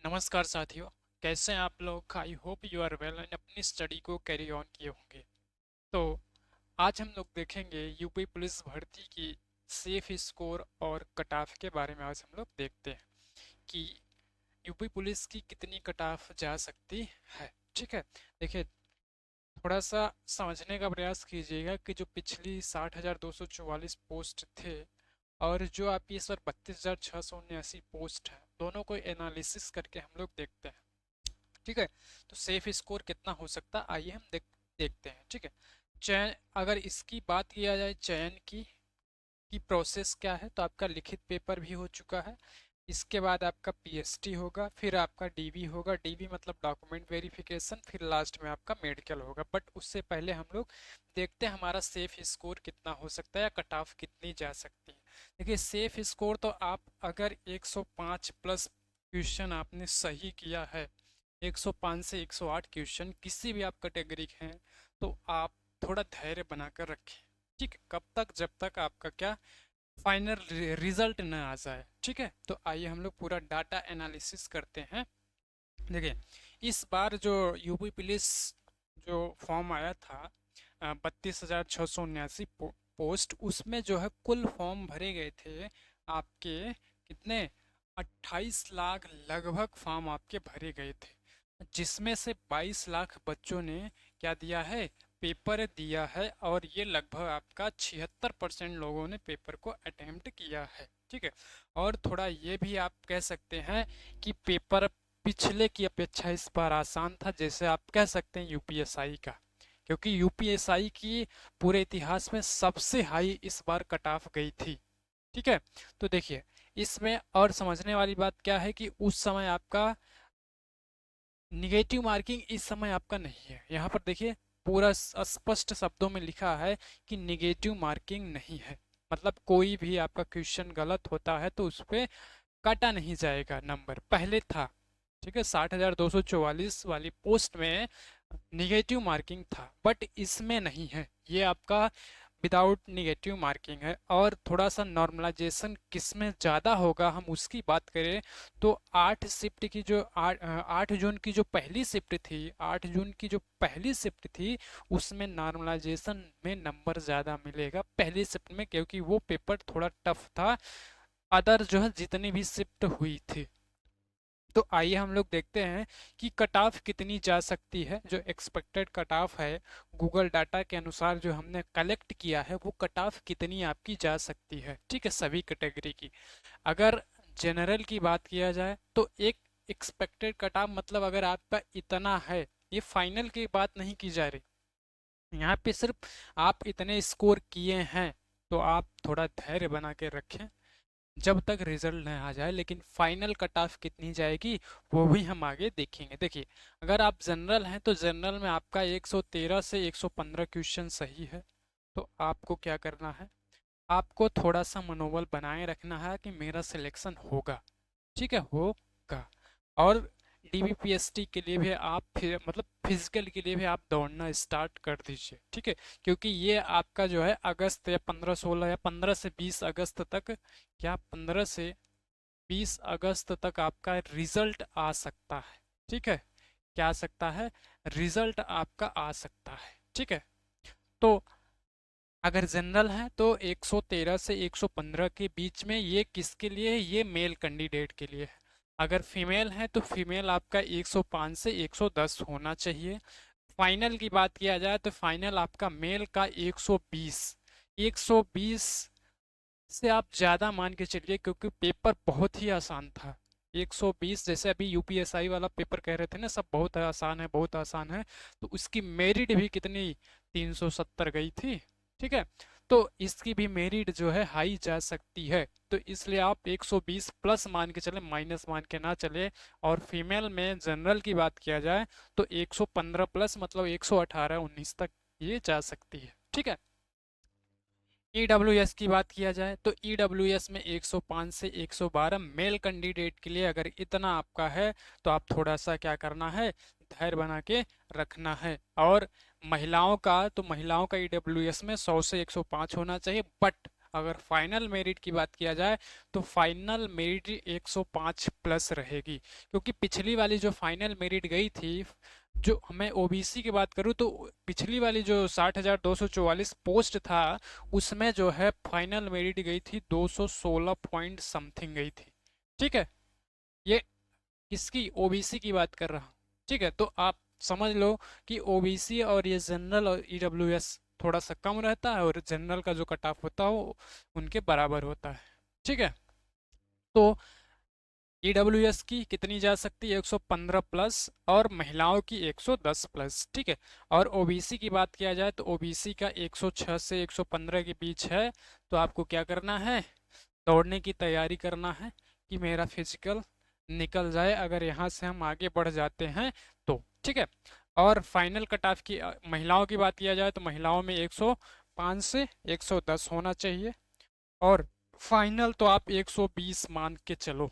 नमस्कार साथियों। कैसे हैं आप लोग? I hope you are well and अपनी स्टडी को कैरी ऑन किए होंगे। तो आज हम लोग देखेंगे यूपी पुलिस भर्ती की सेफ स्कोर और कट ऑफ के बारे में। आज हम लोग देखते हैं कि यूपी पुलिस की कितनी कट ऑफ जा सकती है। ठीक है, देखिए, थोड़ा सा समझने का प्रयास कीजिएगा कि जो पिछली 60,244 पोस्ट थे और जो आपकी इस बार 32,679 पोस्ट है, दोनों को एनालिसिस करके हम लोग देखते हैं। ठीक है, तो सेफ स्कोर कितना हो सकता है, आइए हम देखते हैं। ठीक है, चयन, अगर इसकी बात किया जाए चयन की प्रोसेस क्या है, तो आपका लिखित पेपर भी हो चुका है। इसके बाद आपका पीएसटी होगा, फिर आपका डीवी होगा, डीवी मतलब डॉक्यूमेंट वेरिफिकेशन, फिर लास्ट में आपका मेडिकल होगा। बट उससे पहले हम लोग देखते हैं हमारा सेफ स्कोर कितना हो सकता है या कट ऑफ कितनी जा सकती है। देखिए, सेफ स्कोर तो आप अगर 105 प्लस क्वेश्चन आपने सही किया है, 105 से 108 क्वेश्चन किसी भी आप कैटेगरी के हैं, तो आप थोड़ा धैर्य बनाकर रखें। ठीक है, कब तक? जब तक आपका क्या फाइनल रिजल्ट न आ जाए। ठीक है, तो आइए हम लोग पूरा डाटा एनालिसिस करते हैं। देखिए, इस बार जो यूपी पुलिस जो फॉर्म आया था, 32,679 पोस्ट, उसमें जो है कुल फॉर्म भरे गए थे आपके कितने? 28 लाख लगभग फॉर्म आपके भरे गए थे, जिसमें से 22 लाख बच्चों ने क्या दिया है? पेपर दिया है। और ये लगभग आपका 76% लोगों ने पेपर को अटेम्प्ट किया है। ठीक है, और थोड़ा ये भी आप कह सकते हैं कि पेपर पिछले की अपेक्षा इस बार आसान था, जैसे आप कह सकते हैं यूपीएसआई का, क्योंकि यूपीएसआई की पूरे इतिहास में सबसे हाई इस बार कट ऑफ गई थी। ठीक है, तो देखिए, इसमें और समझने वाली बात क्या है कि उस समय आपका निगेटिव मार्किंग इस समय आपका नहीं है। यहाँ पर देखिए, पूरा स्पष्ट शब्दों में लिखा है कि निगेटिव मार्किंग नहीं है। मतलब कोई भी आपका क्वेश्चन गलत होता है तो उस पर काटा नहीं जाएगा नंबर। पहले था, ठीक है, 60,244 वाली पोस्ट में निगेटिव मार्किंग था, बट इसमें नहीं है। ये आपका विदाउट निगेटिव मार्किंग है। और थोड़ा सा नॉर्मलाइजेशन किस में ज़्यादा होगा, हम उसकी बात करें तो 8 शिफ्ट की जो 8 जून की जो पहली शिफ्ट थी, 8 जून की जो पहली शिफ्ट थी, उसमें नॉर्मलाइजेशन में नंबर ज़्यादा मिलेगा पहली शिफ्ट में, क्योंकि वो पेपर थोड़ा टफ था अदर जो है जितनी भी शिफ्ट हुई थी। तो आइए हम लोग देखते हैं कि कट ऑफ कितनी जा सकती है। जो एक्सपेक्टेड कट ऑफ है गूगल डाटा के अनुसार जो हमने कलेक्ट किया है, वो कट ऑफ कितनी आपकी जा सकती है। ठीक है, सभी कैटेगरी की। अगर जनरल की बात किया जाए तो एक एक्सपेक्टेड कट ऑफ मतलब अगर आपका इतना है, ये फाइनल की बात नहीं की जा रही, यहाँ पे सिर्फ आप इतने स्कोर किए हैं, तो आप थोड़ा धैर्य बना के रखें जब तक रिजल्ट नहीं आ जाए। लेकिन फाइनल कट ऑफ कितनी जाएगी वो भी हम आगे देखेंगे। देखिए, अगर आप जनरल हैं तो जनरल में आपका 113 से 115 क्वेश्चन सही है, तो आपको क्या करना है? आपको थोड़ा सा मनोबल बनाए रखना है कि मेरा सिलेक्शन होगा। ठीक है, होगा। और डीबीपीएसटी के लिए भी आप फिर मतलब फिजिकल के लिए भी आप दौड़ना स्टार्ट कर दीजिए। ठीक है, क्योंकि ये आपका जो है अगस्त या 15-16 या 15 से 20 अगस्त तक, क्या 15 से 20 अगस्त तक आपका रिजल्ट आ सकता है। ठीक है, क्या आ सकता है? रिजल्ट आपका आ सकता है। ठीक है, तो अगर जनरल है तो 113 से 115 के बीच में, ये किसके लिए है? ये मेल कैंडिडेट के लिए है। अगर फीमेल है तो फीमेल आपका 105 से 110 होना चाहिए। फाइनल की बात किया जाए तो फाइनल आपका मेल का 120, 120 से आप ज़्यादा मान के चलिए, क्योंकि पेपर बहुत ही आसान था। 120, जैसे अभी यूपीएसआई वाला पेपर कह रहे थे ना, सब बहुत आसान है, बहुत आसान है, तो उसकी मेरिट भी कितनी? 370 गई थी। ठीक है, तो इसकी भी मेरिट जो है हाई जा सकती है। तो इसलिए आप 120 प्लस मान के चले, माइनस मान के ना चले। और फीमेल में जनरल की बात किया जाए तो 115 प्लस मतलब 118-19 तक ये जा सकती है। ठीक है, ईडब्ल्यूएस की बात किया जाए तो ईडब्ल्यूएस में 105 से 112 मेल कैंडिडेट के लिए अगर इतना आपका है, तो आप थोड़ा सा क्या करना है? धैर्य बना के रखना है। और महिलाओं का, तो महिलाओं का ईडब्ल्यूएस में 100 से 105 होना चाहिए। बट अगर फाइनल मेरिट की बात किया जाए तो फाइनल मेरिट 105 प्लस रहेगी, क्योंकि पिछली वाली जो फाइनल मेरिट गई थी, जो मैं ओबीसी की बात करूँ तो पिछली वाली जो 60,244 पोस्ट था, उसमें जो है फाइनल मेरिट गई थी 216 पॉइंट समथिंग गई थी। ठीक है, ये किसकी, ओबीसी की बात कर रहा हूँ। ठीक है, तो आप समझ लो कि ओबीसी और ये जनरल और ईडब्ल्यूएस थोड़ा सा कम रहता है, और जनरल का जो कट ऑफ होता है वो उनके बराबर होता है। ठीक है, तो ईडब्ल्यूएस की कितनी जा सकती है, 115 प्लस, और महिलाओं की 110 प्लस। ठीक है, और ओबीसी की बात किया जाए तो ओबीसी का 106 से 115 के बीच है। तो आपको क्या करना है, दौड़ने की तैयारी करना है कि मेरा फिजिकल निकल जाए अगर यहाँ से हम आगे बढ़ जाते हैं तो। ठीक है, और फाइनल कट ऑफ की महिलाओं की बात किया जाए तो महिलाओं में 105 से 110 होना चाहिए, और फाइनल तो आप 120 मान के चलो।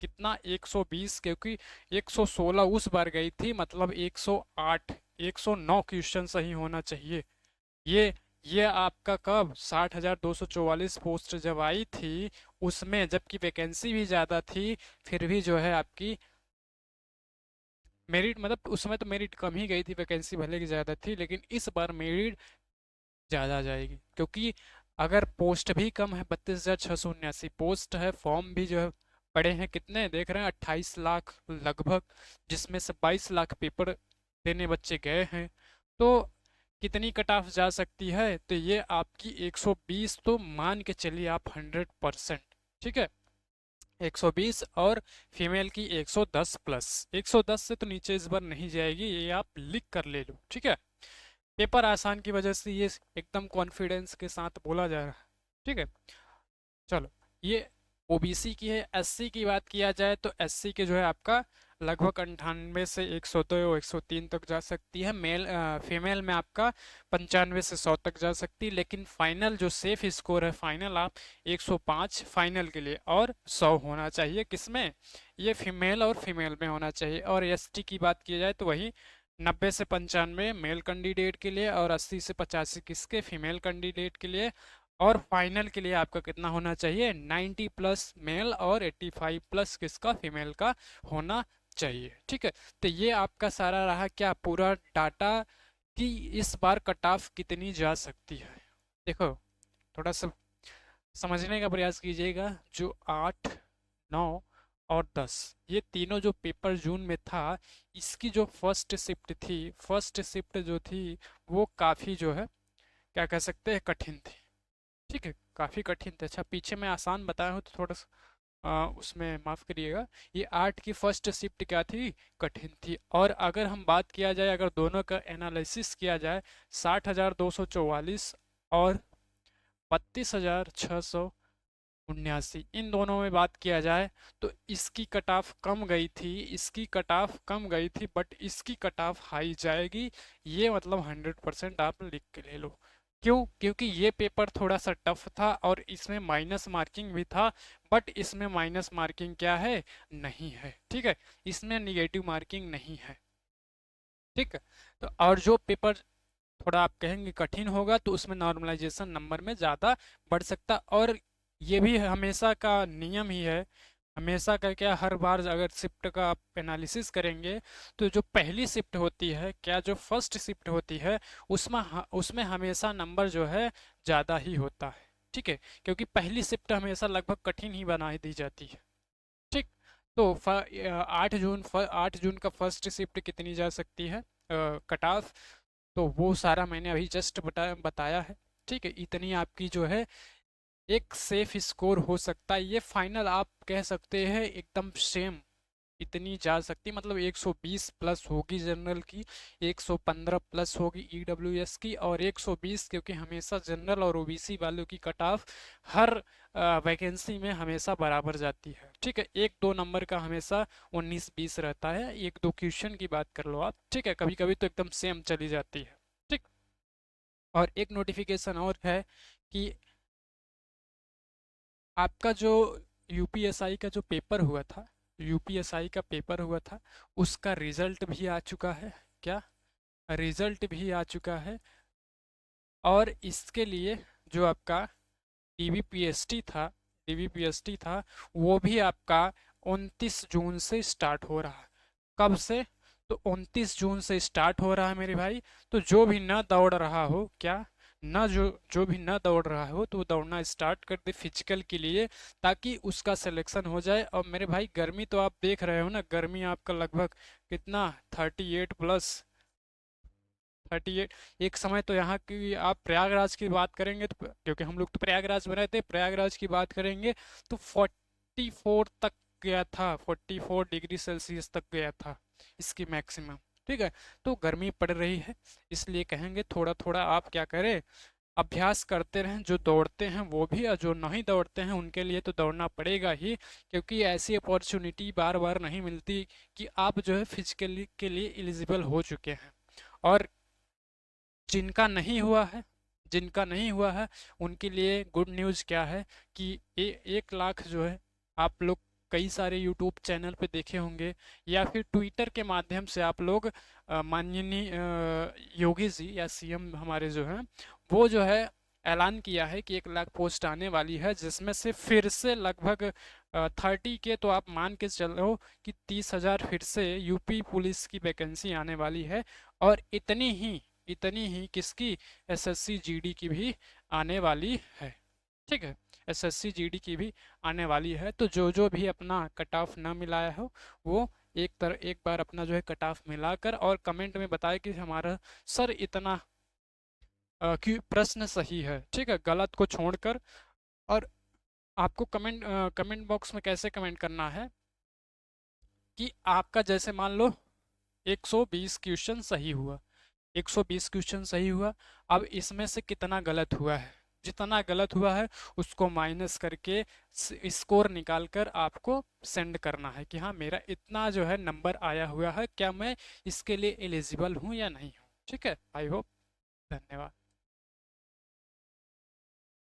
कितना, 120, क्योंकि 116 उस बार गई थी, मतलब 108 109 क्वेश्चन सही होना चाहिए। ये ये आपका कब, 60,244 पोस्ट जब आई थी उसमें, जबकि वैकेंसी भी ज़्यादा थी, फिर भी जो है आपकी मेरिट, मतलब उस समय तो मेरिट कम ही गई थी, वैकेंसी भले की ज़्यादा थी, लेकिन इस बार मेरिट ज़्यादा जाएगी, क्योंकि अगर पोस्ट भी कम है, 32,679 पोस्ट है, फॉर्म भी जो है पड़े हैं, कितने देख रहे हैं, 28 लाख लगभग, जिसमें से 22 लाख पेपर देने बच्चे गए हैं। तो कितनी कट ऑफ जा सकती है, तो ये आपकी 120 तो मान के चलिए आप 100%। ठीक है, 120, और फीमेल की 110 प्लस, 110 से तो नीचे इस बार नहीं जाएगी, ये आप लिख कर ले लो। ठीक है, पेपर आसान की वजह से ये एकदम कॉन्फिडेंस के साथ बोला जा रहा है। ठीक है, चलो, ये ओबीसी की है। एससी की बात किया जाए तो एससी के जो है आपका लगभग 98 से 102 103 तक जा सकती है, फीमेल में आपका 95 से 100 तक जा सकती है, लेकिन फाइनल जो सेफ स्कोर है, फाइनल आप 105 फाइनल के लिए, और 100 होना चाहिए, किसमें, ये फीमेल और फीमेल में होना चाहिए। और एसटी की बात की जाए तो वही 90 से 95 मेल कैंडिडेट के लिए, और 80 से 85 किसके, फीमेल कैंडिडेट के लिए। और फाइनल के लिए आपका कितना होना चाहिए, 90 प्लस मेल और 85 प्लस किसका, फीमेल का होना चाहिए। ठीक है, तो ये आपका सारा रहा क्या, पूरा डाटा कि इस बार कट ऑफ कितनी जा सकती है। देखो, थोड़ा सा समझने का प्रयास कीजिएगा। जो 8, 9 और 10, ये तीनों जो पेपर जून में था, इसकी जो फर्स्ट शिफ्ट थी, फर्स्ट शिफ्ट जो थी वो काफ़ी जो है, क्या कह सकते हैं, कठिन थी। ठीक है, काफ़ी कठिन थे। अच्छा, पीछे मैं आसान बताया हूँ तो थोड़ा सा उसमें माफ़ करिएगा। ये 8 की फर्स्ट शिफ्ट क्या थी, कठिन थी। और अगर हम बात किया जाए, अगर दोनों का एनालिसिस किया जाए, 60,244 और 32,679, इन दोनों में बात किया जाए तो इसकी कट ऑफ कम गई थी, इसकी कट ऑफ कम गई थी, बट इसकी कट ऑफ हाई जाएगी। ये मतलब 100% आप लिख के ले लो। क्यों, क्योंकि ये पेपर थोड़ा सा टफ था, और इसमें माइनस मार्किंग भी था, बट इसमें माइनस मार्किंग क्या है, नहीं है। ठीक है, इसमें निगेटिव मार्किंग नहीं है। ठीक है, तो और जो पेपर थोड़ा आप कहेंगे कठिन होगा, तो उसमें नॉर्मलाइजेशन नंबर में ज़्यादा बढ़ सकता। और ये भी हमेशा का नियम ही है, हमेशा का क्या, हर बार अगर शिफ्ट का आप एनालिसिस करेंगे तो जो पहली शिफ्ट होती है, क्या जो फर्स्ट शिफ्ट होती है, उसमें हमेशा नंबर जो है ज़्यादा ही होता है। ठीक है, क्योंकि पहली शिफ्ट हमेशा लगभग कठिन ही बना दी जाती है। ठीक, तो 8 जून का फर्स्ट शिफ्ट कितनी जा सकती है कट ऑफ, तो वो सारा मैंने अभी जस्ट बताया है। ठीक है, इतनी आपकी जो है एक सेफ स्कोर हो सकता है। ये फाइनल आप कह सकते हैं एकदम सेम इतनी जा सकती, मतलब 120 प्लस होगी जनरल की, 115 प्लस होगी ईडब्ल्यूएस की, और 120, क्योंकि हमेशा जनरल और ओबीसी वालों की कट ऑफ हर वैकेंसी में हमेशा बराबर जाती है। ठीक है, 1-2 नंबर का हमेशा 19-20 रहता है, 1-2 क्वेश्चन की बात कर लो आप। ठीक है, कभी कभी तो एकदम सेम चली जाती है। ठीक, और एक नोटिफिकेशन और है कि आपका जो यूपीएसआई का जो पेपर हुआ था, यूपीएसआई का पेपर हुआ था, उसका रिजल्ट भी आ चुका है। क्या, रिजल्ट भी आ चुका है, और इसके लिए जो आपका डीवीपीएसटी था, डीवीपीएसटी था, वो भी आपका 29 जून से स्टार्ट हो रहा है। कब से? तो 29 जून से स्टार्ट हो रहा है मेरे भाई। तो जो भी ना दौड़ रहा हो, क्या ना, जो जो भी ना दौड़ रहा हो तो वो दौड़ना स्टार्ट कर दे फिजिकल के लिए, ताकि उसका सिलेक्शन हो जाए। और मेरे भाई गर्मी तो आप देख रहे हो ना, गर्मी आपका लगभग कितना, 38 प्लस, 38। एक समय तो यहाँ की आप प्रयागराज की बात करेंगे तो, क्योंकि हम लोग तो प्रयागराज में रहते, प्रयागराज की बात करेंगे तो 44 तक गया था, 44 डिग्री सेल्सियस तक गया था इसकी मैक्सिमम। ठीक है, तो गर्मी पड़ रही है, इसलिए कहेंगे थोड़ा थोड़ा आप क्या करें, अभ्यास करते रहें। जो दौड़ते हैं वो भी, और जो नहीं दौड़ते हैं उनके लिए तो दौड़ना पड़ेगा ही, क्योंकि ऐसी अपॉर्चुनिटी बार बार नहीं मिलती कि आप जो है फिजिकली के लिए एलिजिबल हो चुके हैं। और जिनका नहीं हुआ है, जिनका नहीं हुआ है उनके लिए गुड न्यूज़ क्या है कि 1 लाख जो है, आप लोग कई सारे यूट्यूब चैनल पे देखे होंगे, या फिर ट्विटर के माध्यम से आप लोग माननीय योगी जी या सीएम हमारे जो हैं, वो जो है ऐलान किया है कि 1 लाख पोस्ट आने वाली है, जिसमें से फिर से लगभग 30 के, तो आप मान के चलो कि 30,000 फिर से यूपी पुलिस की वैकेंसी आने वाली है। और इतनी ही किसकी, एसएससी जीडी की भी आने वाली है। ठीक है, एसएससी जीडी की भी आने वाली है। तो जो जो भी अपना कट ऑफ ना मिलाया हो, वो एक बार अपना जो है कट ऑफ मिलाकर और कमेंट में बताए कि हमारा सर इतना कि प्रश्न सही है। ठीक है, गलत को छोड़कर। और आपको कमेंट बॉक्स में कैसे कमेंट करना है कि आपका जैसे मान लो 120 क्वेश्चन सही हुआ, 120 क्वेश्चन सही हुआ, अब इसमें से कितना गलत हुआ है, जितना गलत हुआ है उसको माइनस करके स्कोर निकाल कर आपको सेंड करना है कि हाँ मेरा इतना जो है नंबर आया हुआ है, क्या मैं इसके लिए एलिजिबल हूँ या नहीं हूँ। ठीक है, आई होप। धन्यवाद।